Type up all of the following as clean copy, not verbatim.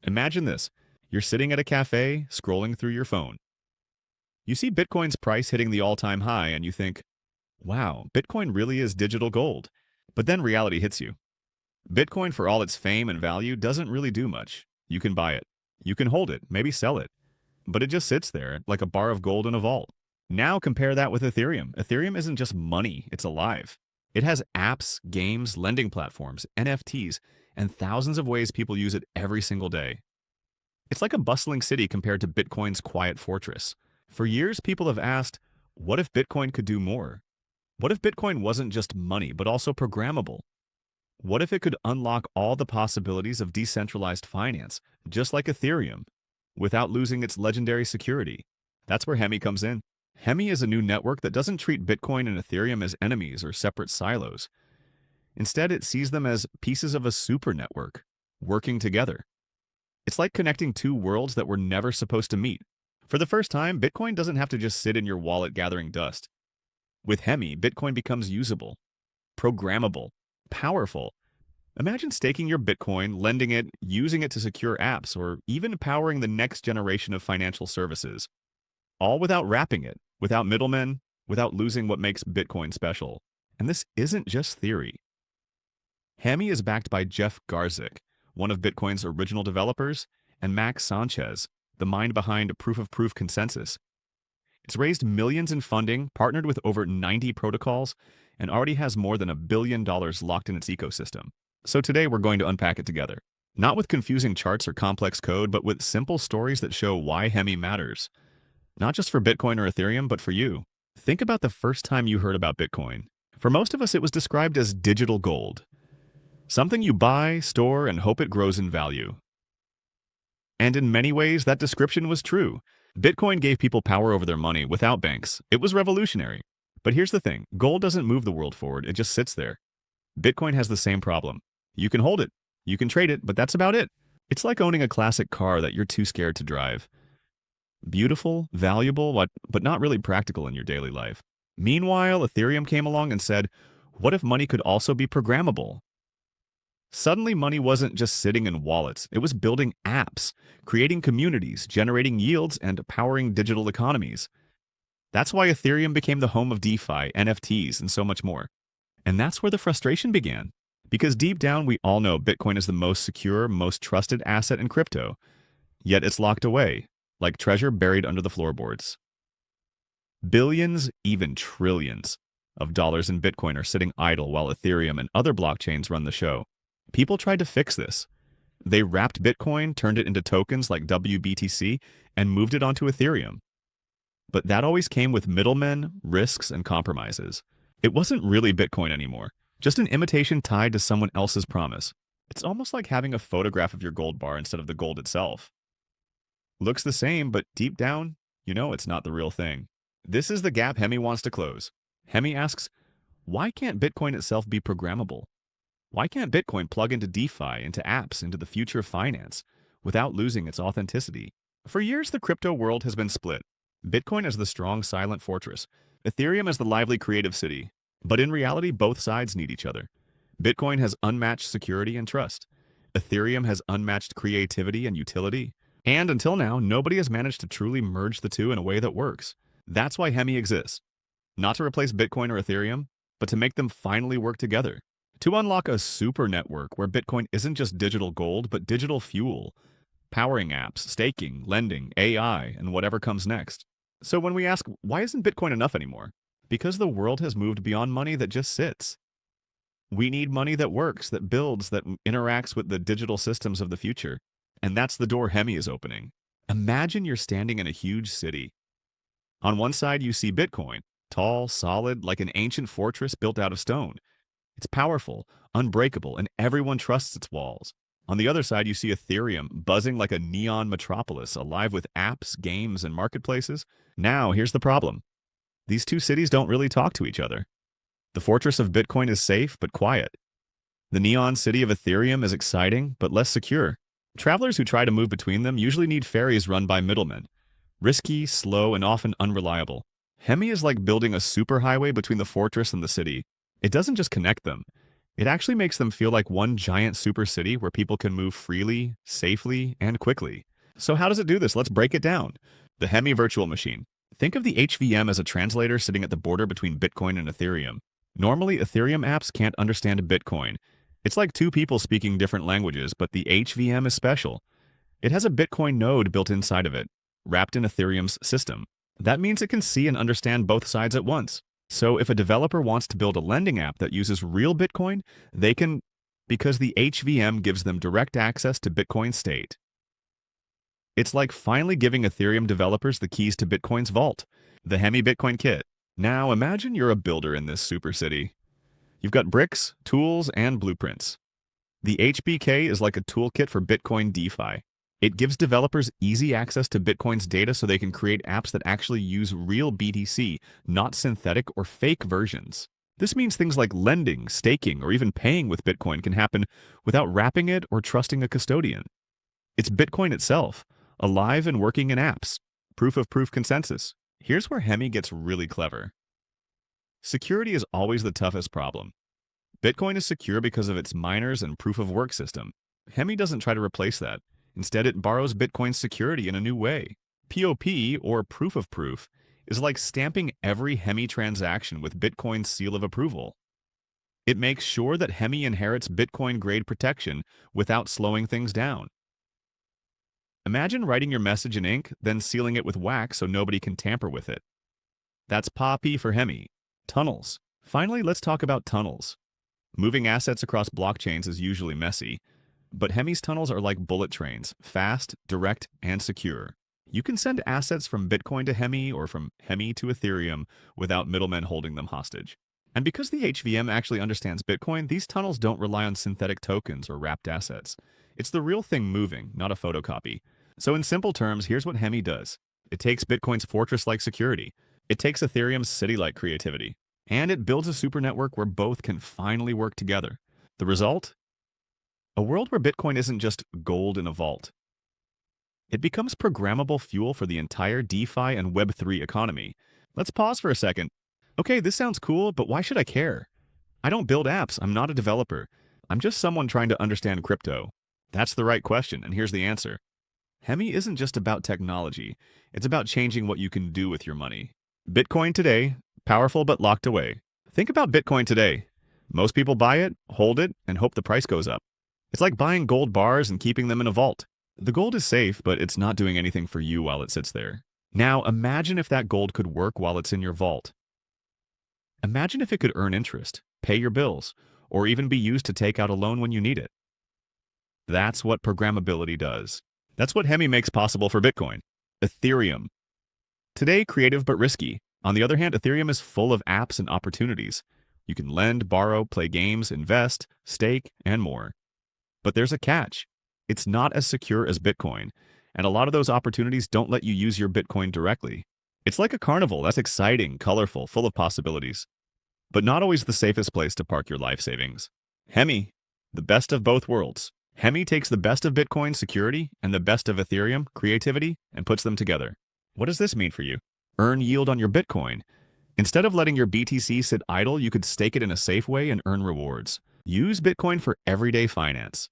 Imagine this. You're sitting at a cafe, scrolling through your phone. You see Bitcoin's price hitting the all-time high, and you think, wow, Bitcoin really is digital gold. But then reality hits you. Bitcoin, for all its fame and value, doesn't really do much. You can buy it. You can hold it, maybe sell it. But it just sits there like a bar of gold in a vault. Now compare that with Ethereum. Ethereum isn't just money, it's alive. It has apps, games, lending platforms, NFTs, and thousands of ways people use it every single day. It's like a bustling city compared to Bitcoin's quiet fortress. For years, people have asked, what if Bitcoin could do more? What if Bitcoin wasn't just money, but also programmable? What if it could unlock all the possibilities of decentralized finance, just like Ethereum, without losing its legendary security? That's where Hemi comes in. Hemi is a new network that doesn't treat Bitcoin and Ethereum as enemies or separate silos. Instead, it sees them as pieces of a super network, working together. It's like connecting two worlds that were never supposed to meet. For the first time, Bitcoin doesn't have to just sit in your wallet gathering dust. With Hemi, Bitcoin becomes usable, programmable, powerful. Imagine staking your Bitcoin, lending it, using it to secure apps, or even powering the next generation of financial services. All without wrapping it, without middlemen, without losing what makes Bitcoin special. And this isn't just theory. Hemi is backed by Jeff Garzik, one of Bitcoin's original developers, and Max Sanchez, the mind behind Proof-of-Proof consensus. It's raised millions in funding, partnered with over 90 protocols, and already has more than $1 billion locked in its ecosystem. So today we're going to unpack it together. Not with confusing charts or complex code, but with simple stories that show why Hemi matters. Not just for Bitcoin or Ethereum, but for you. Think about the first time you heard about Bitcoin. For most of us, it was described as digital gold. Something you buy, store, and hope it grows in value. And in many ways, that description was true. Bitcoin gave people power over their money without banks. It was revolutionary. But here's the thing. Gold doesn't move the world forward. It just sits there. Bitcoin has the same problem. You can hold it. You can trade it, but that's about it. It's like owning a classic car that you're too scared to drive. Beautiful, valuable, but not really practical in your daily life. Meanwhile, Ethereum came along and said, what if money could also be programmable? Suddenly, money wasn't just sitting in wallets. It was building apps, creating communities, generating yields, and powering digital economies. That's why Ethereum became the home of DeFi, NFTs, and so much more. And that's where the frustration began. Because deep down, we all know Bitcoin is the most secure, most trusted asset in crypto. Yet it's locked away, like treasure buried under the floorboards. Billions, even trillions, of dollars in Bitcoin are sitting idle while Ethereum and other blockchains run the show. People tried to fix this. They wrapped Bitcoin, turned it into tokens like WBTC, and moved it onto Ethereum. But that always came with middlemen, risks, and compromises. It wasn't really Bitcoin anymore, just an imitation tied to someone else's promise. It's almost like having a photograph of your gold bar instead of the gold itself. Looks the same, but deep down, you know it's not the real thing. This is the gap Hemi wants to close. Hemi asks, why can't Bitcoin itself be programmable? Why can't Bitcoin plug into DeFi, into apps, into the future of finance, without losing its authenticity? For years, the crypto world has been split. Bitcoin as the strong, silent fortress. Ethereum as the lively, creative city. But in reality, both sides need each other. Bitcoin has unmatched security and trust. Ethereum has unmatched creativity and utility. And until now, nobody has managed to truly merge the two in a way that works. That's why Hemi exists. Not to replace Bitcoin or Ethereum, but to make them finally work together. To unlock a super network where Bitcoin isn't just digital gold, but digital fuel, powering apps, staking, lending, AI, and whatever comes next. So when we ask, why isn't Bitcoin enough anymore? Because the world has moved beyond money that just sits. We need money that works, that builds, that interacts with the digital systems of the future. And that's the door Hemi is opening. Imagine you're standing in a huge city. On one side, you see Bitcoin, tall, solid, like an ancient fortress built out of stone. It's powerful, unbreakable, and everyone trusts its walls. On the other side, you see Ethereum buzzing like a neon metropolis, alive with apps, games, and marketplaces. Now, here's the problem. These two cities don't really talk to each other. The fortress of Bitcoin is safe, but quiet. The neon city of Ethereum is exciting, but less secure. Travelers who try to move between them usually need ferries run by middlemen. Risky, slow, and often unreliable. Hemi is like building a superhighway between the fortress and the city. It doesn't just connect them. It actually makes them feel like one giant super city where people can move freely, safely, and quickly. So how does it do this? Let's break it down. The Hemi virtual machine. Think of the HVM as a translator sitting at the border between Bitcoin and Ethereum. Normally, Ethereum apps can't understand Bitcoin. It's like two people speaking different languages, but the HVM is special. It has a Bitcoin node built inside of it, wrapped in Ethereum's system. That means it can see and understand both sides at once. So if a developer wants to build a lending app that uses real Bitcoin, they can, because the HVM gives them direct access to Bitcoin's state. It's like finally giving Ethereum developers the keys to Bitcoin's vault, the Hemi Bitcoin kit. Now imagine you're a builder in this super city. You've got bricks, tools, and blueprints. The HBK is like a toolkit for Bitcoin DeFi. It gives developers easy access to Bitcoin's data so they can create apps that actually use real BTC, not synthetic or fake versions. This means things like lending, staking, or even paying with Bitcoin can happen without wrapping it or trusting a custodian. It's Bitcoin itself, alive and working in apps. Proof of proof consensus. Here's where Hemi gets really clever. Security is always the toughest problem. Bitcoin is secure because of its miners and proof of work system. Hemi doesn't try to replace that. Instead, it borrows Bitcoin's security in a new way. POP, or proof of proof, is like stamping every Hemi transaction with Bitcoin's seal of approval. It makes sure that Hemi inherits Bitcoin-grade protection without slowing things down. Imagine writing your message in ink, then sealing it with wax so nobody can tamper with it. That's POP for Hemi. Tunnels. Finally, let's talk about tunnels. Moving assets across blockchains is usually messy, but Hemi's tunnels are like bullet trains, fast, direct, and secure. You can send assets from Bitcoin to Hemi or from Hemi to Ethereum without middlemen holding them hostage. And because the HVM actually understands Bitcoin, these tunnels don't rely on synthetic tokens or wrapped assets. It's the real thing moving, not a photocopy. So in simple terms, here's what Hemi does. It takes Bitcoin's fortress-like security. It takes Ethereum's city-like creativity. And it builds a super network where both can finally work together. The result? A world where Bitcoin isn't just gold in a vault. It becomes programmable fuel for the entire DeFi and Web3 economy. Let's pause for a second. Okay, this sounds cool, but why should I care? I don't build apps. I'm not a developer. I'm just someone trying to understand crypto. That's the right question, and here's the answer. Hemi isn't just about technology. It's about changing what you can do with your money. Bitcoin today, powerful but locked away. Think about Bitcoin today. Most people buy it, hold it, and hope the price goes up. It's like buying gold bars and keeping them in a vault. The gold is safe, but it's not doing anything for you while it sits there. Now, imagine if that gold could work while it's in your vault. Imagine if it could earn interest, pay your bills, or even be used to take out a loan when you need it. That's what programmability does. That's what Hemi makes possible for Bitcoin. Ethereum. Today, creative but risky. On the other hand, Ethereum is full of apps and opportunities. You can lend, borrow, play games, invest, stake, and more. But there's a catch. It's not as secure as Bitcoin, and a lot of those opportunities don't let you use your Bitcoin directly. It's like a carnival that's exciting, colorful, full of possibilities, but not always the safest place to park your life savings. Hemi, the best of both worlds. Hemi takes the best of Bitcoin security and the best of Ethereum creativity and puts them together. What does this mean for you? Earn yield on your Bitcoin. Instead of letting your BTC sit idle, you could stake it in a safe way and earn rewards. Use Bitcoin for everyday finance.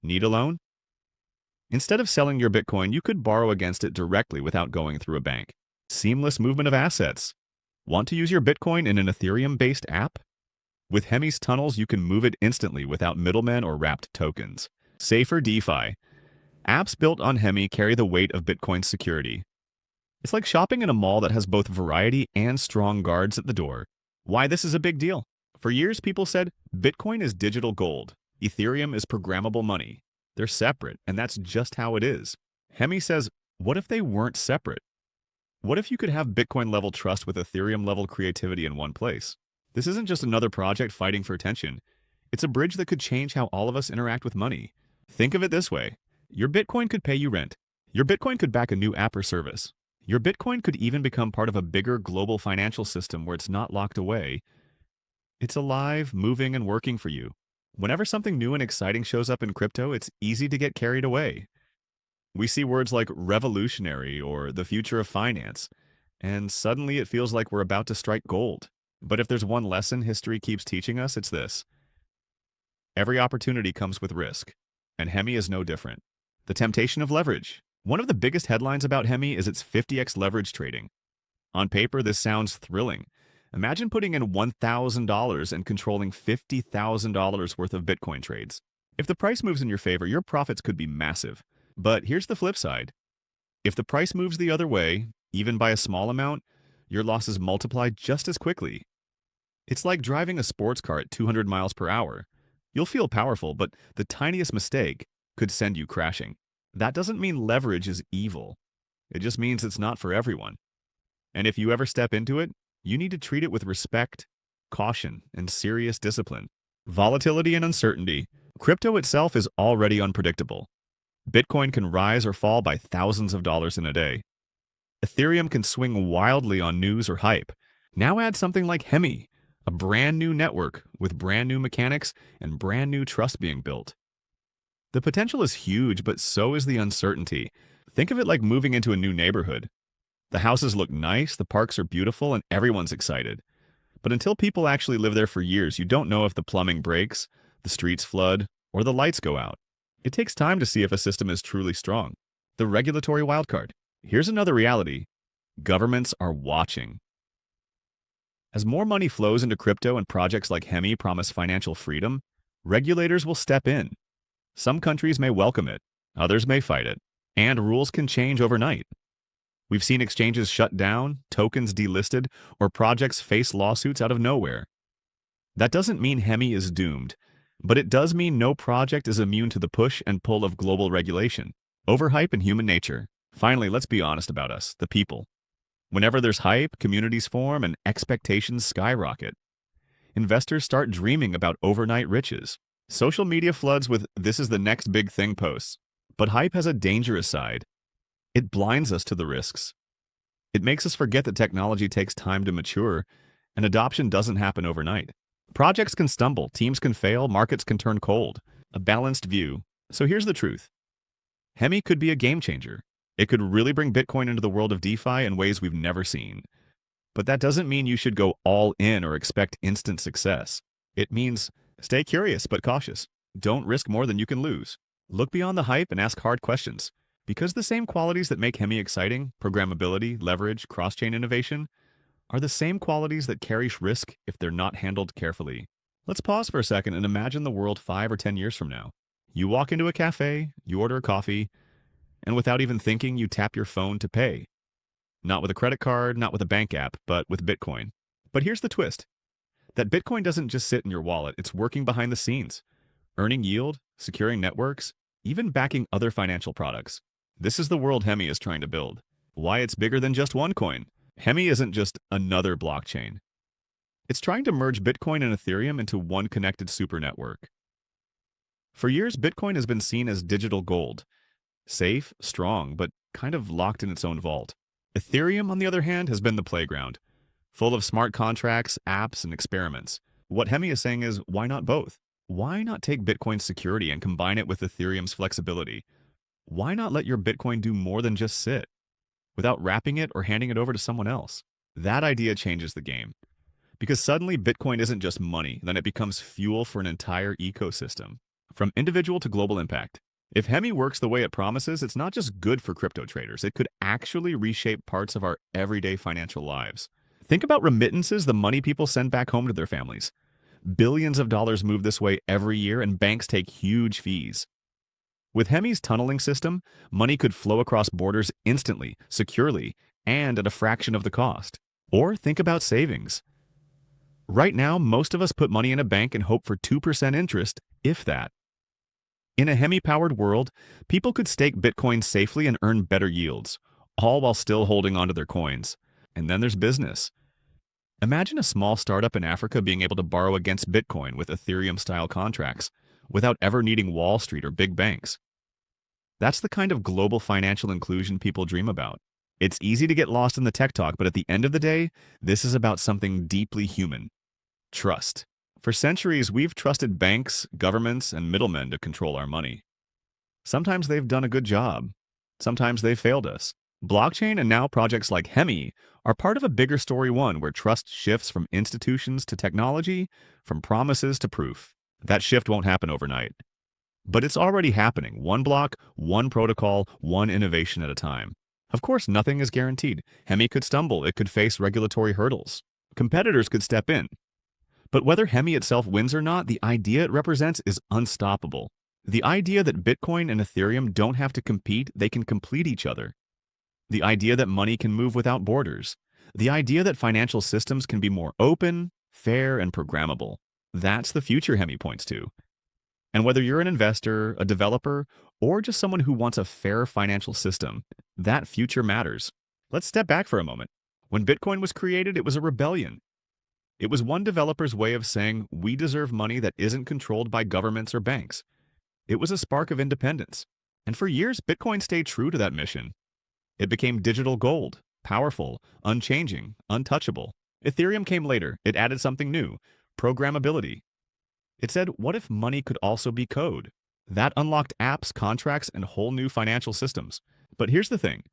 Need a loan? Instead of selling your Bitcoin, you could borrow against it directly without going through a bank. Seamless movement of assets. Want to use your Bitcoin in an Ethereum-based app? With Hemi's tunnels, you can move it instantly without middlemen or wrapped tokens. Safer DeFi. Apps built on Hemi carry the weight of Bitcoin's security. It's like shopping in a mall that has both variety and strong guards at the door. Why this is a big deal? For years, people said, Bitcoin is digital gold. Ethereum is programmable money. They're separate, and that's just how it is. Hemi says, what if they weren't separate? What if you could have Bitcoin-level trust with Ethereum-level creativity in one place? This isn't just another project fighting for attention. It's a bridge that could change how all of us interact with money. Think of it this way. Your Bitcoin could pay you rent. Your Bitcoin could back a new app or service. Your Bitcoin could even become part of a bigger global financial system where it's not locked away. It's alive, moving, and working for you. Whenever something new and exciting shows up in crypto, it's easy to get carried away. We see words like revolutionary or the future of finance, and suddenly it feels like we're about to strike gold. But if there's one lesson history keeps teaching us, it's this. every opportunity comes with risk, and Hemi is no different. The temptation of leverage. One of the biggest headlines about Hemi is its 50x leverage trading. On paper, this sounds thrilling. Imagine putting in $1,000 and controlling $50,000 worth of Bitcoin trades. If the price moves in your favor, your profits could be massive. But here's the flip side. If the price moves the other way, even by a small amount, your losses multiply just as quickly. It's like driving a sports car at 200 miles per hour. You'll feel powerful, but the tiniest mistake could send you crashing. That doesn't mean leverage is evil. It just means it's not for everyone. And if you ever step into it, you need to treat it with respect, caution, and serious discipline. Volatility and uncertainty. Crypto itself is already unpredictable. Bitcoin can rise or fall by thousands of dollars in a day. Ethereum can swing wildly on news or hype. Now add something like Hemi, a brand new network with brand new mechanics and brand new trust being built. The potential is huge, but so is the uncertainty. Think of it like moving into a new neighborhood. The houses look nice, the parks are beautiful, and everyone's excited. But until people actually live there for years, you don't know if the plumbing breaks, the streets flood, or the lights go out. It takes time to see if a system is truly strong. The regulatory wildcard. Here's another reality. Governments are watching. As more money flows into crypto and projects like Hemi promise financial freedom, regulators will step in. Some countries may welcome it, others may fight it, and rules can change overnight. We've seen exchanges shut down, tokens delisted, or projects face lawsuits out of nowhere. That doesn't mean Hemi is doomed, but it does mean no project is immune to the push and pull of global regulation, overhype, and human nature. Finally, let's be honest about us, the people. Whenever there's hype, communities form and expectations skyrocket. Investors start dreaming about overnight riches. Social media floods with "this is the next big thing" posts. But hype has a dangerous side. It blinds us to the risks. It makes us forget that technology takes time to mature, and adoption doesn't happen overnight. Projects can stumble, teams can fail, markets can turn cold. A balanced view. So here's the truth. Hemi could be a game changer. It could really bring Bitcoin into the world of DeFi in ways we've never seen. But that doesn't mean you should go all in or expect instant success. It means stay curious but cautious. Don't risk more than you can lose. Look beyond the hype and ask hard questions. Because the same qualities that make Hemi exciting, programmability, leverage, cross-chain innovation, are the same qualities that carry risk if they're not handled carefully. Let's pause for a second and imagine the world 5 or 10 years from now. You walk into a cafe, you order a coffee, and without even thinking, you tap your phone to pay. Not with a credit card, not with a bank app, but with Bitcoin. But here's the twist. That Bitcoin doesn't just sit in your wallet, it's working behind the scenes, earning yield, securing networks, even backing other financial products. This is the world Hemi is trying to build. Why it's bigger than just one coin. Hemi isn't just another blockchain. It's trying to merge Bitcoin and Ethereum into one connected supernetwork. For years, Bitcoin has been seen as digital gold. Safe, strong, but kind of locked in its own vault. Ethereum, on the other hand, has been the playground, full of smart contracts, apps, and experiments. What Hemi is saying is, why not both? Why not take Bitcoin's security and combine it with Ethereum's flexibility? Why not let your Bitcoin do more than just sit, without wrapping it or handing it over to someone else? That idea changes the game. Because suddenly Bitcoin isn't just money, then it becomes fuel for an entire ecosystem, from individual to global impact. If Hemi works the way it promises, it's not just good for crypto traders, it could actually reshape parts of our everyday financial lives. Think about remittances, the money people send back home to their families. Billions of dollars move this way every year, and banks take huge fees. With Hemi's tunneling system, money could flow across borders instantly, securely, and at a fraction of the cost. Or think about savings. Right now, most of us put money in a bank and hope for 2% interest, if that. In a Hemi-powered world, people could stake Bitcoin safely and earn better yields, all while still holding onto their coins. And then there's business. Imagine a small startup in Africa being able to borrow against Bitcoin with Ethereum-style contracts, without ever needing Wall Street or big banks. That's the kind of global financial inclusion people dream about. It's easy to get lost in the tech talk, but at the end of the day, this is about something deeply human. Trust. For centuries, we've trusted banks, governments, and middlemen to control our money. Sometimes they've done a good job. Sometimes they've failed us. Blockchain and now projects like Hemi are part of a bigger story, one where trust shifts from institutions to technology, from promises to proof. That shift won't happen overnight. But it's already happening, one block, one protocol, one innovation at a time. Of course, nothing is guaranteed. Hemi could stumble, it could face regulatory hurdles. Competitors could step in. But whether Hemi itself wins or not, the idea it represents is unstoppable. The idea that Bitcoin and Ethereum don't have to compete, they can complete each other. The idea that money can move without borders. The idea that financial systems can be more open, fair, and programmable. That's the future Hemi points to. And whether you're an investor, a developer, or just someone who wants a fair financial system, that future matters. Let's step back for a moment. When Bitcoin was created, it was a rebellion. It was one developer's way of saying, we deserve money that isn't controlled by governments or banks. It was a spark of independence. And for years, Bitcoin stayed true to that mission. It became digital gold, powerful, unchanging, untouchable. Ethereum came later. It added something new, programmability. It said, what if money could also be code? That unlocked apps, contracts, and whole new financial systems. But here's the thing.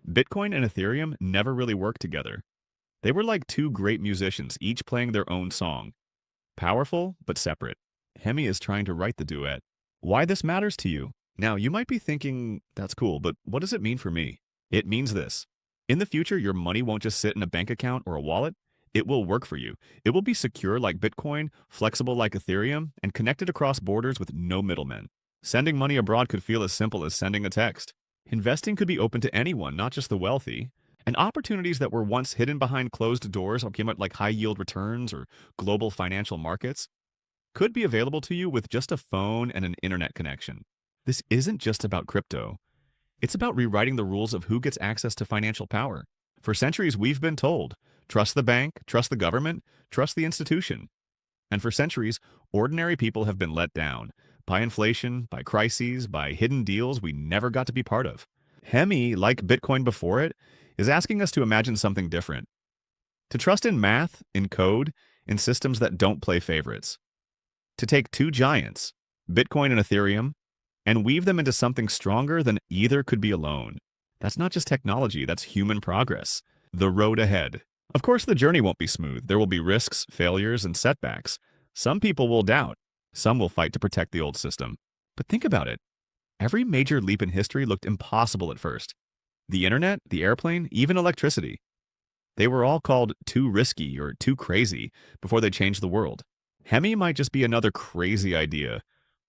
Bitcoin and Ethereum never really worked together. They were like two great musicians, each playing their own song. Powerful, but separate. Hemi is trying to write the duet. Why this matters to you? Now, you might be thinking, that's cool, but what does it mean for me? It means this. In the future, your money won't just sit in a bank account or a wallet. It will work for you. It will be secure like Bitcoin, flexible like Ethereum, and connected across borders with no middlemen. Sending money abroad could feel as simple as sending a text. Investing could be open to anyone, not just the wealthy. And opportunities that were once hidden behind closed doors, like high-yield returns or global financial markets, could be available to you with just a phone and an internet connection. This isn't just about crypto. It's about rewriting the rules of who gets access to financial power. For centuries, we've been told, trust the bank, trust the government, trust the institution. And for centuries, ordinary people have been let down by inflation, by crises, by hidden deals we never got to be part of. Hemi, like Bitcoin before it, is asking us to imagine something different. To trust in math, in code, in systems that don't play favorites. To take two giants, Bitcoin and Ethereum, and weave them into something stronger than either could be alone. That's not just technology, that's human progress. The road ahead. Of course, the journey won't be smooth. There will be risks, failures, and setbacks. Some people will doubt. Some will fight to protect the old system. But think about it. Every major leap in history looked impossible at first. The internet, the airplane, even electricity. They were all called too risky or too crazy before they changed the world. Hemi might just be another crazy idea.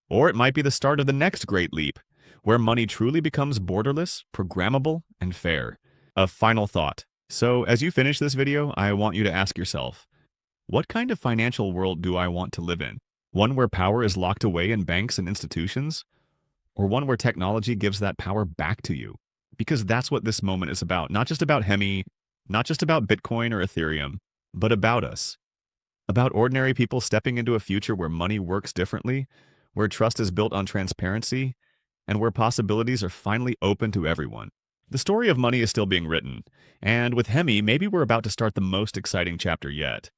Or it might be the start of the next great leap, where money truly becomes borderless, programmable, and fair. A final thought. So, as you finish this video, I want you to ask yourself, what kind of financial world do I want to live in? One where power is locked away in banks and institutions? Or one where technology gives that power back to you? Because that's what this moment is about. Not just about Hemi, not just about Bitcoin or Ethereum, but about us. About ordinary people stepping into a future where money works differently, where trust is built on transparency, and where possibilities are finally open to everyone. The story of money is still being written, and with Hemi, maybe we're about to start the most exciting chapter yet.